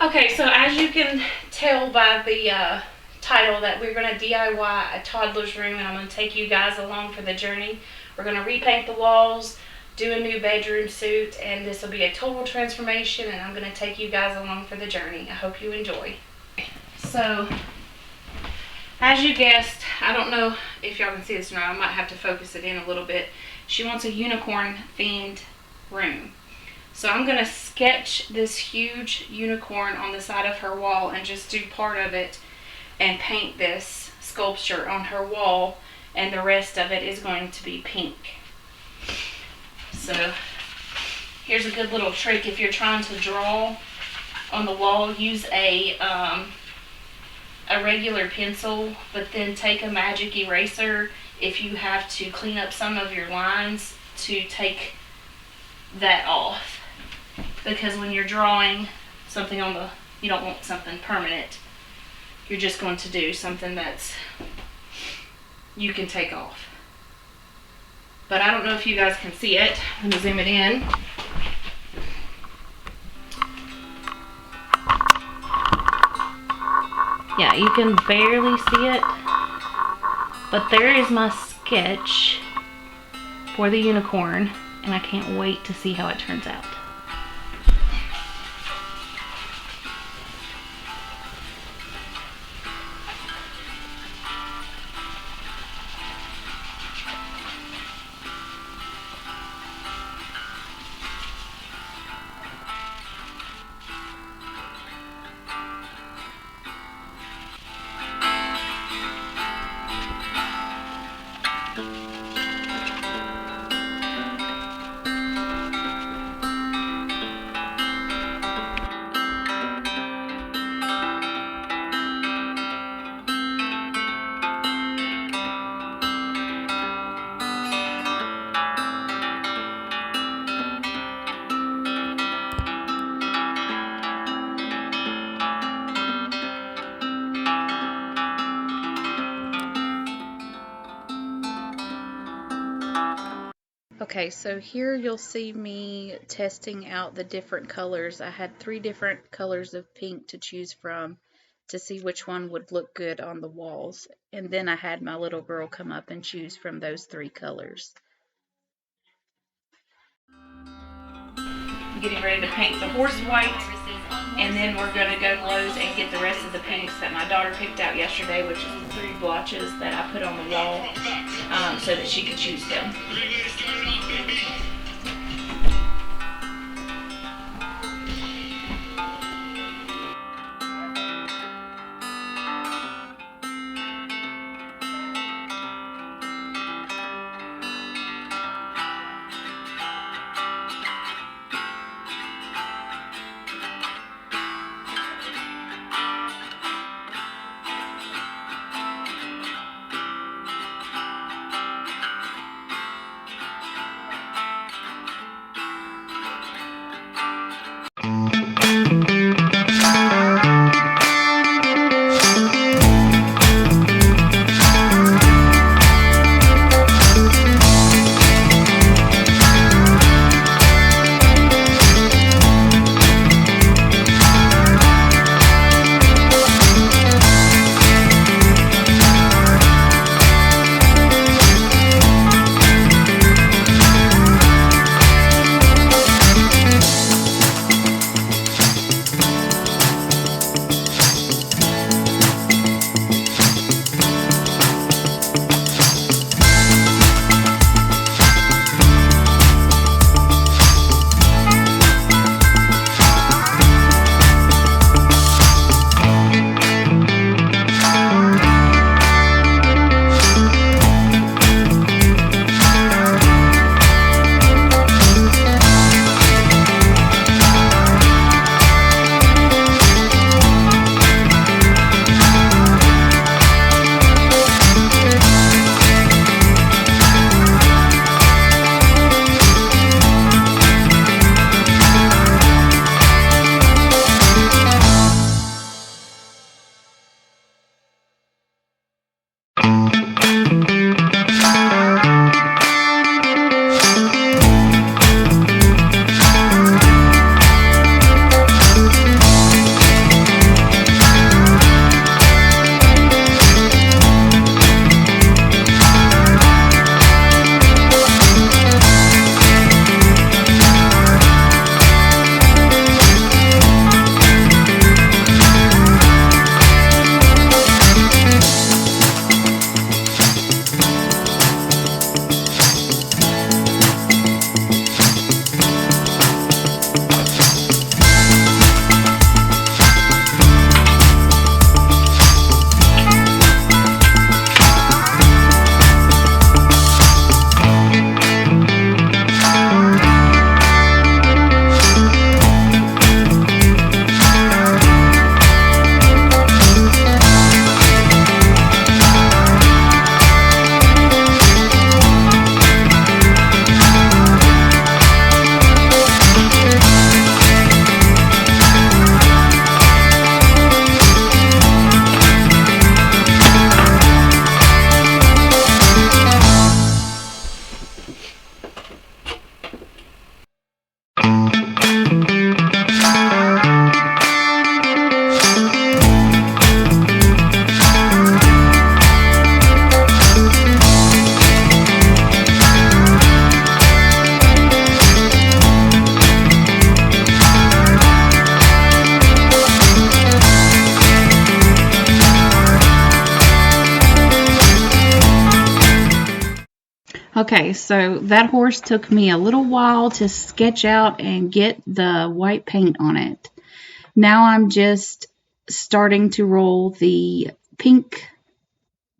Okay, so as you can tell by the title that we're going to DIY a toddler's room, and I'm going to take you guys along for the journey. We're going to repaint the walls, do a new bedroom suite, and this will be a total transformation, and I'm going to take you guys along for the journey. I hope you enjoy. So, as you guessed, I don't know if y'all can see this or not. I might have to focus it in a little bit. She wants a unicorn themed room. So I'm going to sketch this huge unicorn on the side of her wall and just do part of it and paint this sculpture on her wall, and the rest of it is going to be pink. So here's a good little trick. If you're trying to draw on the wall, use a regular pencil, but then take a magic eraser if you have to clean up some of your lines to take that off. Because when you're drawing something on the, you don't want something permanent. You're just going to do something that's, you can take off. But I don't know if you guys can see it. Let me zoom it in. Yeah, you can barely see it. But there is my sketch for the unicorn, and I can't wait to see how it turns out. Okay, so here you'll see me testing out the different colors. I had 3 different colors of pink to choose from to see which one would look good on the walls. And then I had my little girl come up and choose from those 3 colors. I'm getting ready to paint the horse white, and then we're going to go to Lowe's and get the rest of the pinks that my daughter picked out yesterday, which is the 3 blotches that I put on the wall so that she could choose them. Okay, so that horse took me a little while to sketch out and get the white paint on it. Now I'm just starting to roll the pink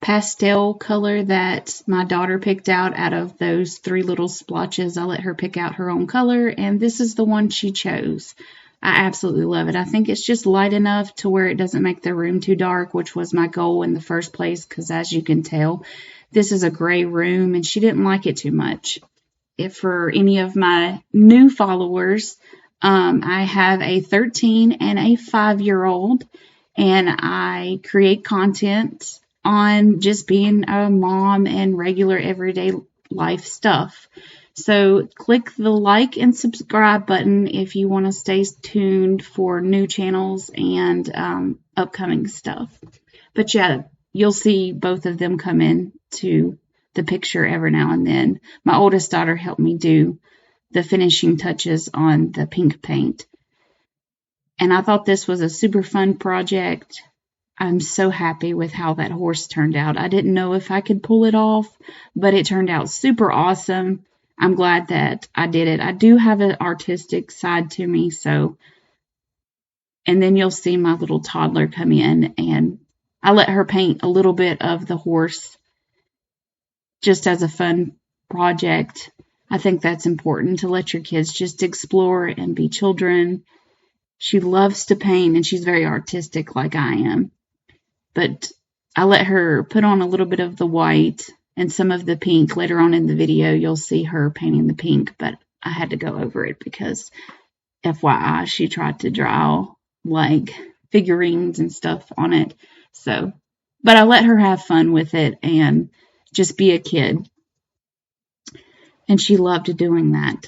pastel color that my daughter picked out of those 3 little splotches. I let her pick out her own color, and this is the one she chose. I absolutely love it. I think it's just light enough to where it doesn't make the room too dark, which was my goal in the first place, because as you can tell, this is a gray room, and she didn't like it too much. If for any of my new followers, I have a 13 and a 5-year-old, and I create content on just being a mom and regular everyday life stuff. So click the like and subscribe button if you want to stay tuned for new channels and upcoming stuff. But yeah, you'll see both of them come in to the picture every now and then. My oldest daughter helped me do the finishing touches on the pink paint. And I thought this was a super fun project. I'm so happy with how that horse turned out. I didn't know if I could pull it off, but it turned out super awesome. I'm glad that I did it. I do have an artistic side to me, so. And then you'll see my little toddler come in, and I let her paint a little bit of the horse just as a fun project. I think that's important to let your kids just explore and be children. She loves to paint, and she's very artistic like I am. But I let her put on a little bit of the white and some of the pink. Later on in the video, you'll see her painting the pink, but I had to go over it because, FYI, she tried to draw like figurines and stuff on it. So, but I let her have fun with it and just be a kid. And she loved doing that.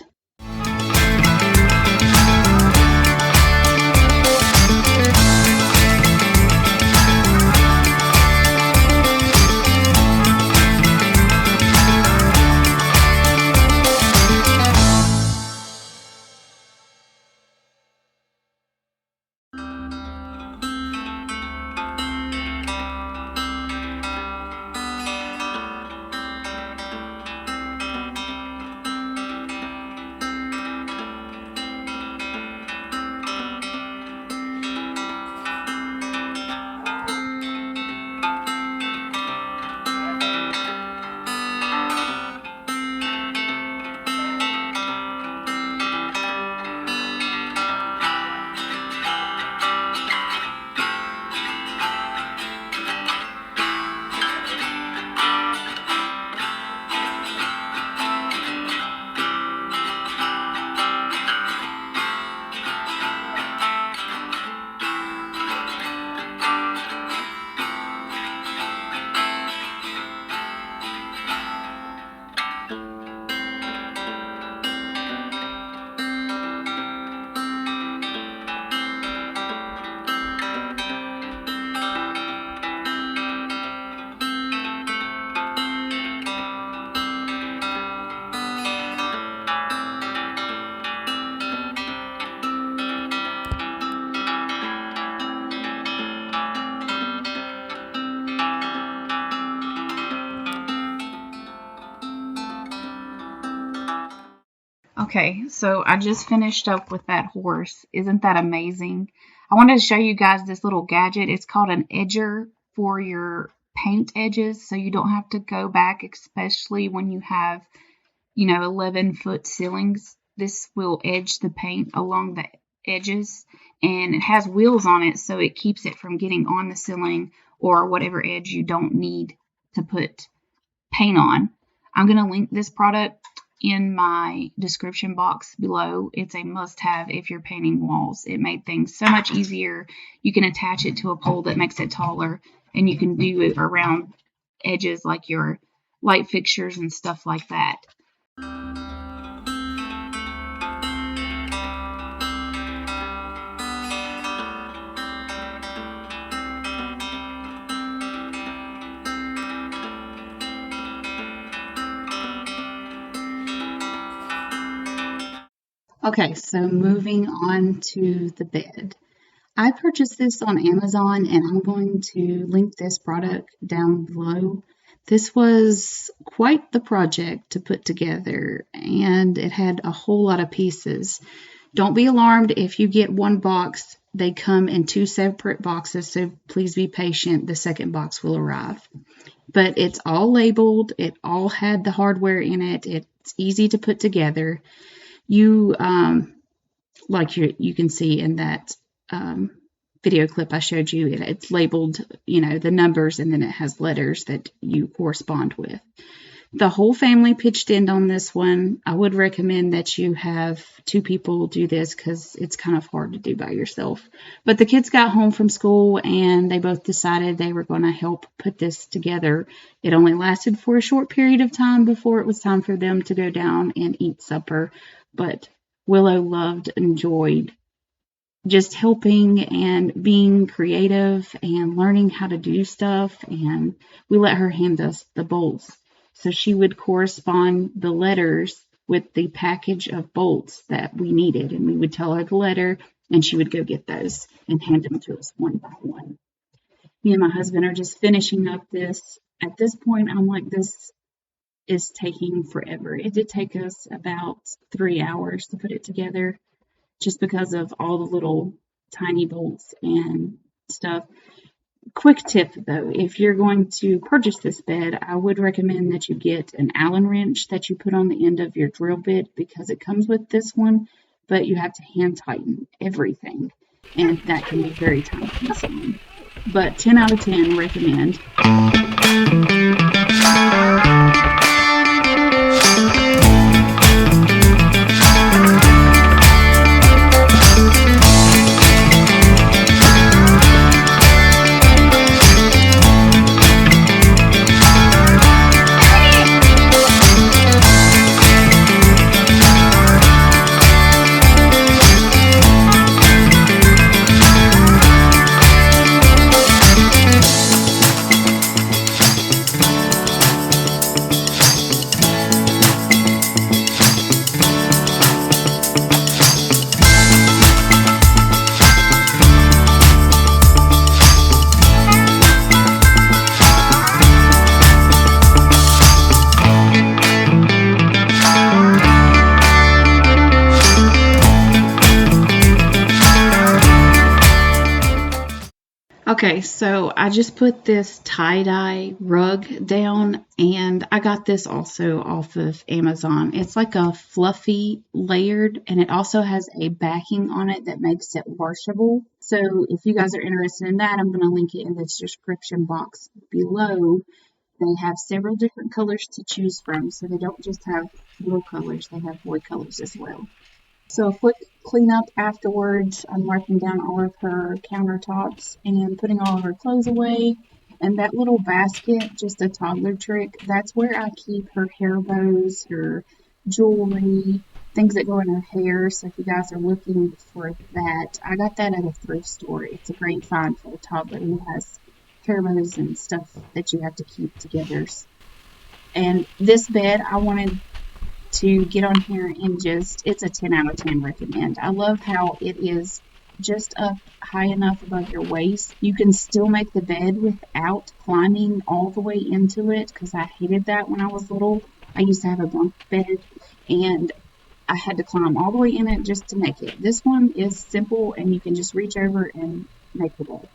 Okay, so I just finished up with that horse. Isn't that amazing? I wanted to show you guys this little gadget. It's called an edger for your paint edges, so you don't have to go back, especially when you have, 11-foot ceilings. This will edge the paint along the edges, and it has wheels on it, so it keeps it from getting on the ceiling or whatever edge you don't need to put paint on. I'm going to link this product in my description box below. It's a must-have if you're painting walls. It made things so much easier. You can attach it to a pole that makes it taller, and you can do it around edges like your light fixtures and stuff like that. Okay, so moving on to the bed. I purchased this on Amazon, and I'm going to link this product down below. This was quite the project to put together, and it had a whole lot of pieces. Don't be alarmed if you get one box. They come in 2 separate boxes, so please be patient. The second box will arrive. But it's all labeled. It all had the hardware in it. It's easy to put together. You can see in that video clip I showed you, it's labeled, the numbers, and then it has letters that you correspond with. The whole family pitched in on this one. I would recommend that you have 2 people do this because it's kind of hard to do by yourself. But the kids got home from school and they both decided they were going to help put this together. It only lasted for a short period of time before it was time for them to go down and eat supper. But Willow loved and enjoyed just helping and being creative and learning how to do stuff. And we let her hand us the bolts. So she would correspond the letters with the package of bolts that we needed. And we would tell her the letter, and she would go get those and hand them to us one by one. Me and my husband are just finishing up this. At this point, I'm like, this is taking forever. It did take us about 3 hours to put it together just because of all the little tiny bolts and stuff. Quick tip though, if you're going to purchase this bed, I would recommend that you get an Allen wrench that you put on the end of your drill bit because it comes with this one, but you have to hand tighten everything, and that can be very time consuming. But 10 out of 10 recommend. Okay, so I just put this tie-dye rug down, and I got this also off of Amazon. It's like a fluffy layered, and it also has a backing on it that makes it washable. So if you guys are interested in that, I'm going to link it in the description box below. They have several different colors to choose from, so they don't just have girl colors, they have boy colors as well. So a quick cleanup afterwards. I'm wiping down all of her countertops and putting all of her clothes away. And that little basket, just a toddler trick, that's where I keep her hair bows, her jewelry, things that go in her hair. So if you guys are looking for that, I got that at a thrift store. It's a great find for a toddler who has hair bows and stuff that you have to keep together. And this bed, I wanted to get on here and it's a 10 out of 10 recommend. I love how it is just up high enough above your waist. You can still make the bed without climbing all the way into it, because I hated that when I was little. I used to have a bunk bed and I had to climb all the way in it just to make it. This one is simple and you can just reach over and make the bed.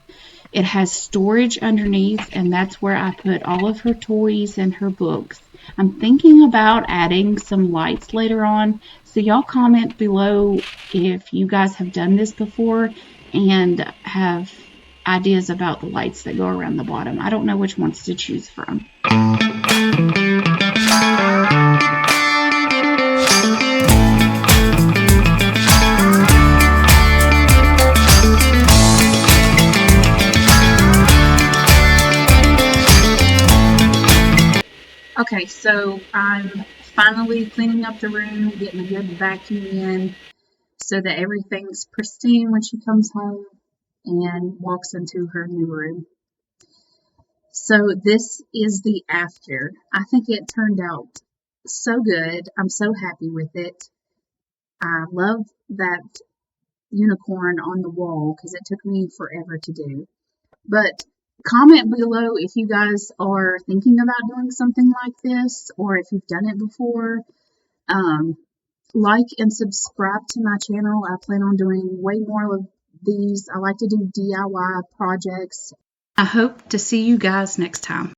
It has storage underneath, and that's where I put all of her toys and her books. I'm thinking about adding some lights later on, so y'all comment below if you guys have done this before and have ideas about the lights that go around the bottom. I don't know which ones to choose from. Okay, so I'm finally cleaning up the room, getting a good vacuum in so that everything's pristine when she comes home and walks into her new room. So this is the after. I think it turned out so good. I'm so happy with it. I love that unicorn on the wall because it took me forever to do. But comment below if you guys are thinking about doing something like this or if you've done it before. Like and subscribe to my channel. I plan on doing way more of these. I like to do DIY projects. I hope to see you guys next time.